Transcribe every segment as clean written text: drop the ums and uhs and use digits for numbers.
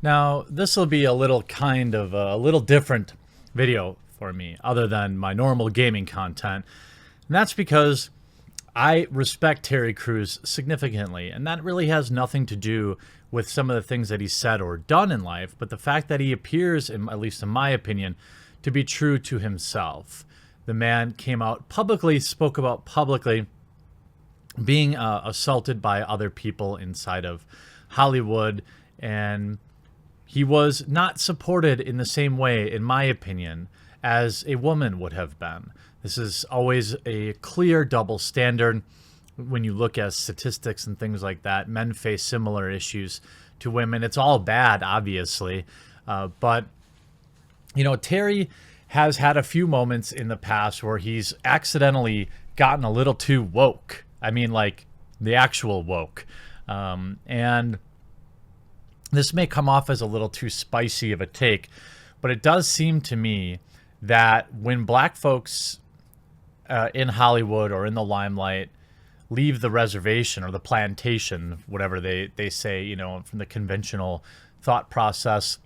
Now, this will be a little different video for me other than my normal gaming content. And that's because I respect Terry Crews significantly, and that really has nothing to do with some of the things that he said or done in life, but the fact that he appears, at least in my opinion, to be true to himself. The man came out publicly, spoke about publicly being assaulted by other people inside of Hollywood, and he was not supported in the same way, in my opinion, as a woman would have been. This is always a clear double standard when you look at statistics and things like that. Men face similar issues to women. It's all bad, obviously. But, Terry has had a few moments in the past where he's accidentally gotten a little too woke. I mean, like the actual woke. And this may come off as a little too spicy of a take, but it does seem to me that when black folks in Hollywood or in the limelight leave the reservation or the plantation, whatever they say, from the conventional thought process,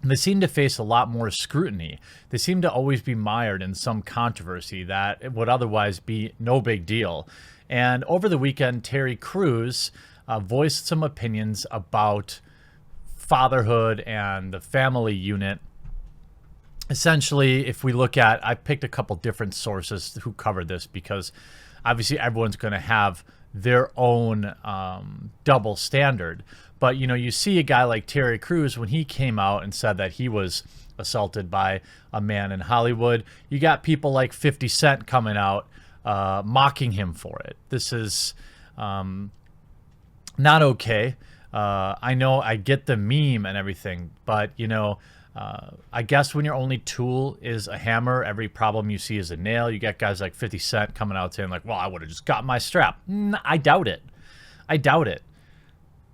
they seem to face a lot more scrutiny. They seem to always be mired in some controversy that would otherwise be no big deal. And over the weekend, Terry Crews voiced some opinions about fatherhood and the family unit. Essentially, if we look at, I picked a couple different sources who covered this because obviously everyone's going to have their own double standard. But, you see a guy like Terry Crews, when he came out and said that he was assaulted by a man in Hollywood, you got people like 50 Cent coming out mocking him for it. This is not okay. I know I get the meme and everything, but, I guess when your only tool is a hammer, every problem you see is a nail. You get guys like 50 Cent coming out saying like, well, I would have just got my strap. I doubt it. I doubt it.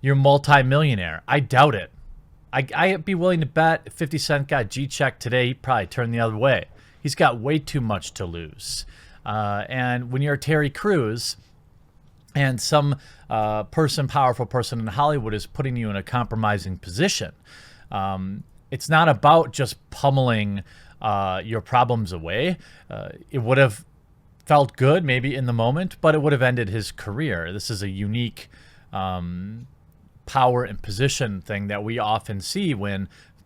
You're multi-millionaire. I doubt it. I'd be willing to bet if 50 Cent got G-checked today, he'd probably turn the other way. He's got way too much to lose. And when you're Terry Crews and some powerful person in Hollywood is putting you in a compromising position, it's not about just pummeling your problems away. It would have felt good maybe in the moment, but it would have ended his career. This is a unique power and position thing that we often see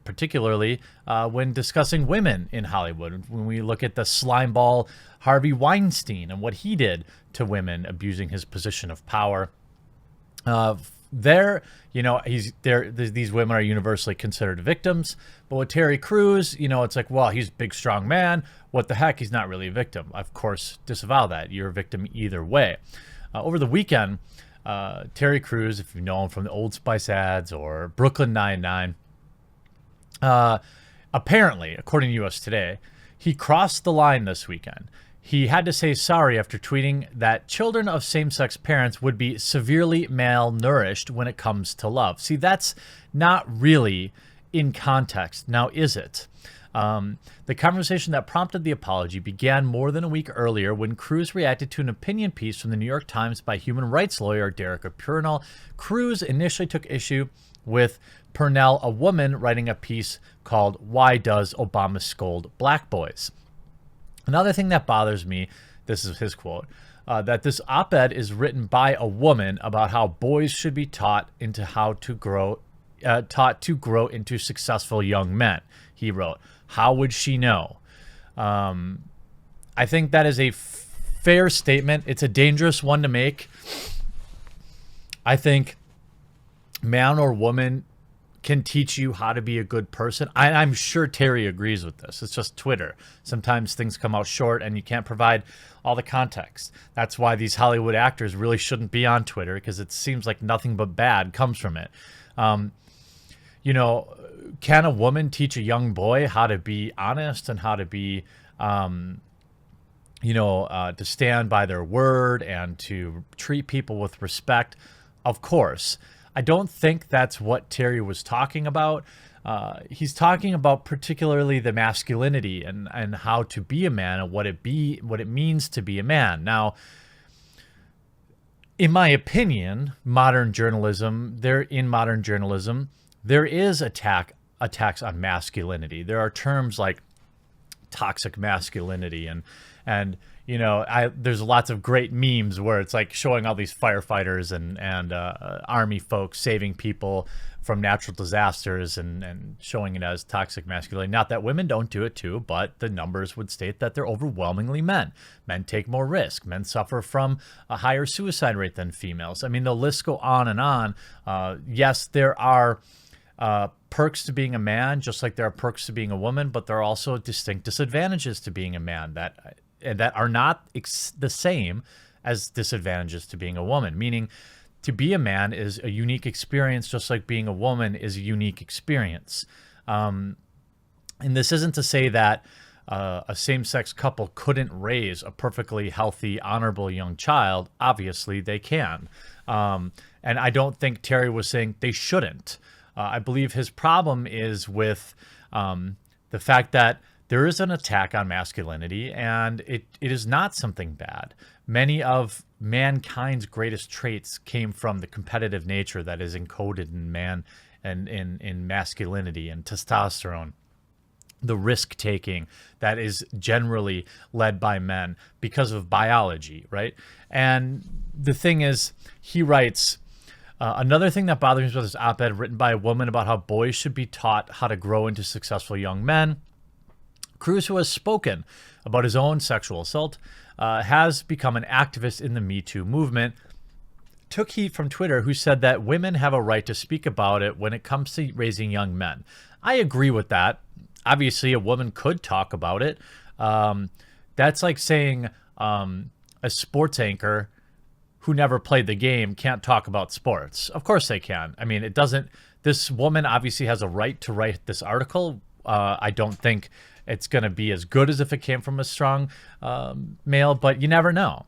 particularly when discussing women in Hollywood. When we look at the slimeball Harvey Weinstein and what he did to women, abusing his position of power. These women are universally considered victims. But with Terry Crews, it's like, well, he's a big, strong man. What the heck? He's not really a victim. Of course, disavow that. You're a victim either way. Over the weekend, Terry Crews, if you know him from the Old Spice ads or Brooklyn Nine-Nine, apparently, according to US Today, he crossed the line this weekend. He had to say sorry after tweeting that children of same-sex parents would be severely malnourished when it comes to love. See, that's not really in context. Now, is it? The conversation that prompted the apology began more than a week earlier when Crews reacted to an opinion piece from the New York Times by human rights lawyer Derek Purnell. Crews initially took issue with Purnell, a woman, writing a piece called "Why Does Obama Scold Black Boys?" Another thing that bothers me, this is his quote, that this op-ed is written by a woman about how boys should be taught to grow into successful young men. He wrote, "How would she know?" I think that is a fair statement. It's a dangerous one to make. I think man or woman can teach you how to be a good person. I'm sure Terry agrees with this. It's just Twitter. Sometimes things come out short and you can't provide all the context. That's why these Hollywood actors really shouldn't be on Twitter, because it seems like nothing but bad comes from it. Can a woman teach a young boy how to be honest and how to be, to stand by their word and to treat people with respect? Of course. I don't think that's what Terry was talking about. He's talking about particularly the masculinity and how to be a man and what it means to be a man. Now, in my opinion, modern journalism, there is attacks on masculinity. There are terms like toxic masculinity and you know, there's lots of great memes where it's like showing all these firefighters and army folks saving people from natural disasters and showing it as toxic masculinity. Not that women don't do it too, but the numbers would state that they're overwhelmingly men. Men take more risk. Men suffer from a higher suicide rate than females. I mean, the lists go on and on. Yes, there are perks to being a man, just like there are perks to being a woman, but there are also distinct disadvantages to being a man that are not the same as disadvantages to being a woman. Meaning, to be a man is a unique experience, just like being a woman is a unique experience. And this isn't to say that a same-sex couple couldn't raise a perfectly healthy, honorable young child. Obviously, they can. And I don't think Terry was saying they shouldn't. I believe his problem is with the fact that there is an attack on masculinity, and it is not something bad. Many of mankind's greatest traits came from the competitive nature that is encoded in man and in masculinity and testosterone. The risk-taking that is generally led by men because of biology, right? And the thing is, he writes, another thing that bothers me about this op-ed written by a woman about how boys should be taught how to grow into successful young men. Cruz, who has spoken about his own sexual assault, has become an activist in the Me Too movement, took heat from Twitter, who said that women have a right to speak about it when it comes to raising young men. I agree with that. Obviously, a woman could talk about it. That's like saying a sports anchor who never played the game can't talk about sports. Of course they can. I mean, it doesn't. This woman obviously has a right to write this article. I don't think it's going to be as good as if it came from a strong male, but you never know.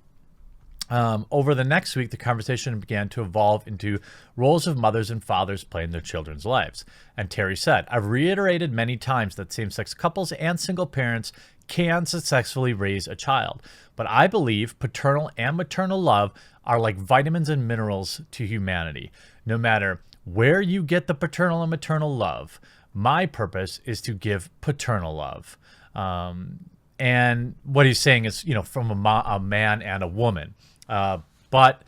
Over the next week, the conversation began to evolve into roles of mothers and fathers play in their children's lives. And Terry said, I've reiterated many times that same-sex couples and single parents can successfully raise a child. But I believe paternal and maternal love are like vitamins and minerals to humanity. No matter where you get the paternal and maternal love, my purpose is to give paternal love. And what he's saying is, you know, from a man and a woman. But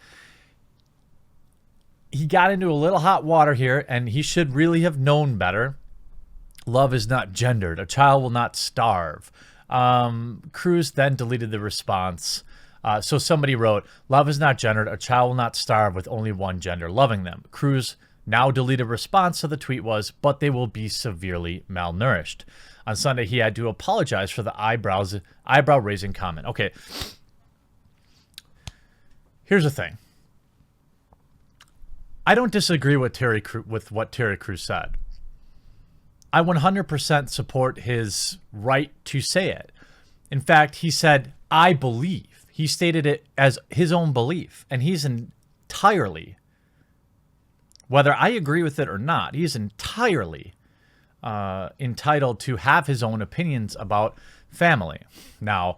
he got into a little hot water here, and he should really have known better. Love is not gendered. A child will not starve. Cruz then deleted the response. So somebody wrote, love is not gendered. A child will not starve with only one gender loving them. Cruz now deleted response to the tweet was, but they will be severely malnourished. On Sunday, he had to apologize for the eyebrow-raising comment. Okay. Here's the thing. I don't disagree with what Terry Crews said. I 100% support his right to say it. In fact, he said, I believe. He stated it as his own belief, and he's entirely, whether I agree with it or not, he's entirely entitled to have his own opinions about family. Now,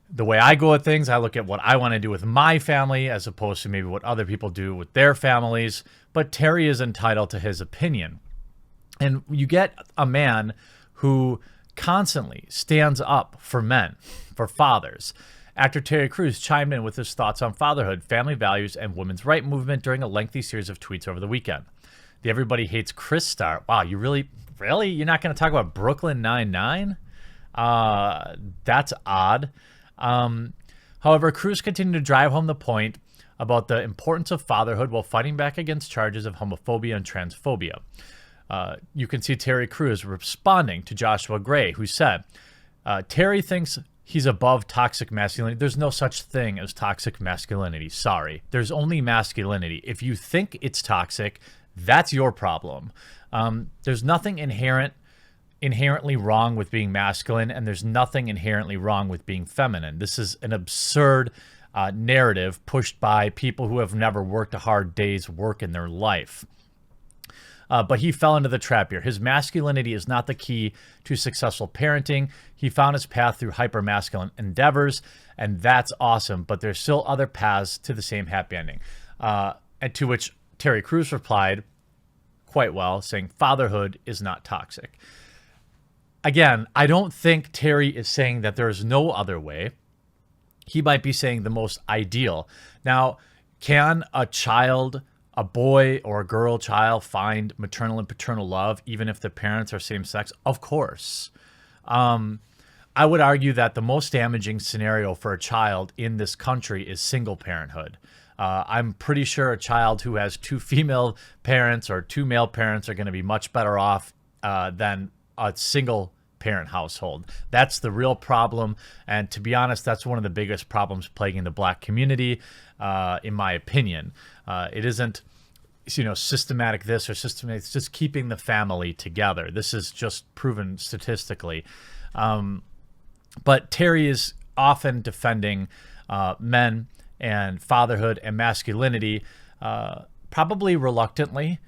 the way I go at things, I look at what I want to do with my family as opposed to maybe what other people do with their families. But Terry is entitled to his opinion. And you get a man who constantly stands up for men, for fathers. Actor Terry Crews chimed in with his thoughts on fatherhood, family values, and women's rights movement during a lengthy series of tweets over the weekend. The Everybody Hates Chris star. Wow, you really? You're not going to talk about Brooklyn Nine-Nine? That's odd. However, Crews continued to drive home the point about the importance of fatherhood while fighting back against charges of homophobia and transphobia. You can see Terry Crews responding to Joshua Gray, who said, Terry thinks he's above toxic masculinity. There's no such thing as toxic masculinity. Sorry. There's only masculinity. If you think it's toxic, that's your problem. There's nothing inherently wrong with being masculine, and there's nothing inherently wrong with being feminine. This is an absurd narrative pushed by people who have never worked a hard day's work in their life. But he fell into the trap here. His masculinity is not the key to successful parenting. He found his path through hyper-masculine endeavors, and that's awesome. But there's still other paths to the same happy ending. And to which Terry Crews replied, quite well, saying fatherhood is not toxic. Again, I don't think Terry is saying that there is no other way. He might be saying the most ideal. Now, can a child, a boy or a girl child, find maternal and paternal love even if the parents are same sex? Of course. I would argue that the most damaging scenario for a child in this country is single parenthood. I'm pretty sure a child who has 2 female parents or 2 male parents are going to be much better off than a single parent household. That's the real problem. And to be honest, that's one of the biggest problems plaguing the Black community, in my opinion. It isn't, systematic this or systematic. It's just keeping the family together. This is just proven statistically. But Terry is often defending men and fatherhood and masculinity, probably reluctantly,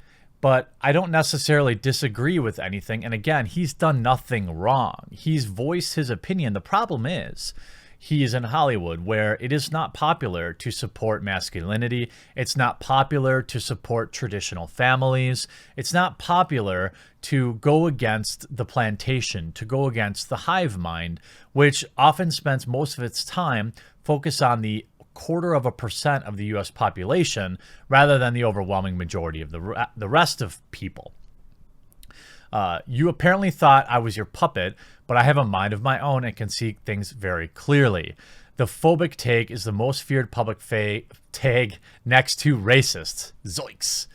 but I don't necessarily disagree with anything. And again, he's done nothing wrong. He's voiced his opinion. The problem is he is in Hollywood, where it is not popular to support masculinity. It's not popular to support traditional families. It's not popular to go against the plantation, to go against the hive mind, which often spends most of its time focused on the 0.25% of the U.S. population rather than the overwhelming majority of the rest of people. You apparently thought I was your puppet, but I have a mind of my own and can see things very clearly. The phobic tag is the most feared public tag next to racist. Zoinks.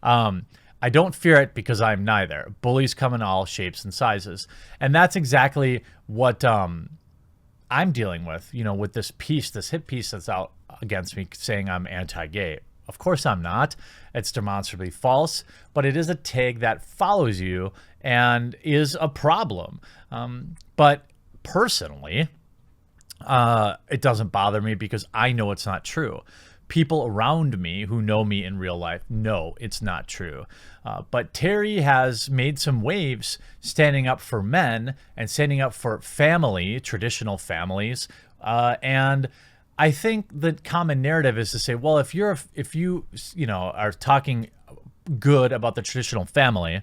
I don't fear it because I'm neither. Bullies come in all shapes and sizes. And that's exactly what I'm dealing with, with this piece, this hit piece that's out against me saying I'm anti-gay. Of course I'm not. It's demonstrably false, but it is a tag that follows you and is a problem. But personally, it doesn't bother me because I know it's not true. People around me who know me in real life know it's not true. But Terry has made some waves standing up for men and standing up for family, traditional families. And I think the common narrative is to say, well, if you are talking good about the traditional family,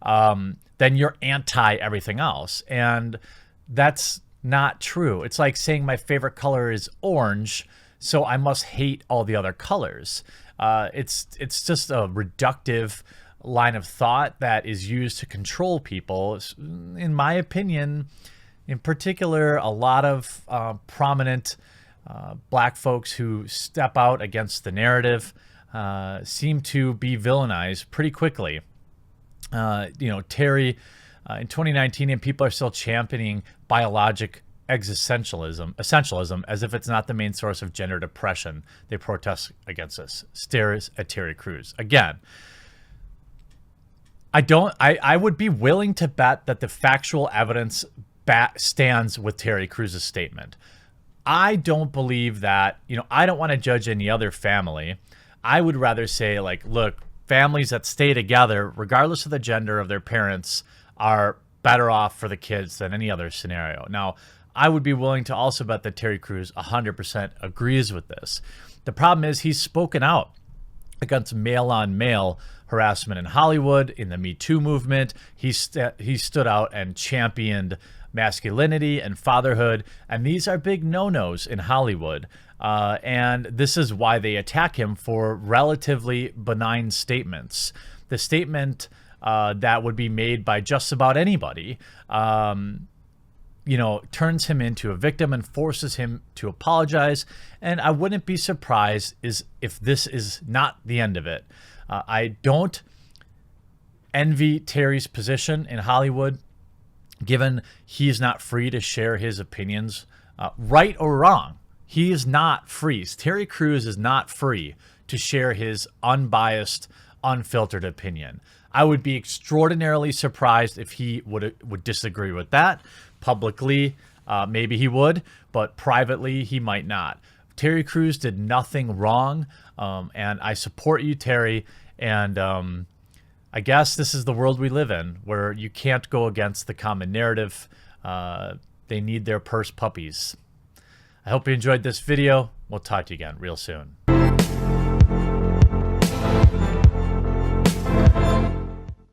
then you're anti everything else. And that's not true. It's like saying my favorite color is orange, so I must hate all the other colors. It's just a reductive line of thought that is used to control people. In my opinion, in particular, a lot of prominent Black folks who step out against the narrative seem to be villainized pretty quickly. Terry, in 2019, and people are still championing biologic essentialism as if it's not the main source of gender depression. They protest against this. Stares at Terry Crews. Again, I would be willing to bet that the factual evidence stands with Terry Crews' statement. I don't believe that, I don't want to judge any other family. I would rather say, look, families that stay together, regardless of the gender of their parents, are better off for the kids than any other scenario. Now, I would be willing to also bet that Terry Crews 100% agrees with this. The problem is he's spoken out against male-on-male harassment in Hollywood, in the Me Too movement. He stood out and championed masculinity and fatherhood, and these are big no-nos in Hollywood. And this is why they attack him for relatively benign statements. The statement that would be made by just about anybody, turns him into a victim and forces him to apologize. And I wouldn't be surprised if this is not the end of it. I don't envy Terry's position in Hollywood, given he is not free to share his opinions, right or wrong. He is not free. Terry Crews is not free to share his unbiased, unfiltered opinion. I would be extraordinarily surprised if he would disagree with that. Publicly, maybe he would, but privately, he might not. Terry Crews did nothing wrong, and I support you, Terry. And I guess this is the world we live in, where you can't go against the common narrative. They need their purse puppies. I hope you enjoyed this video. We'll talk to you again real soon.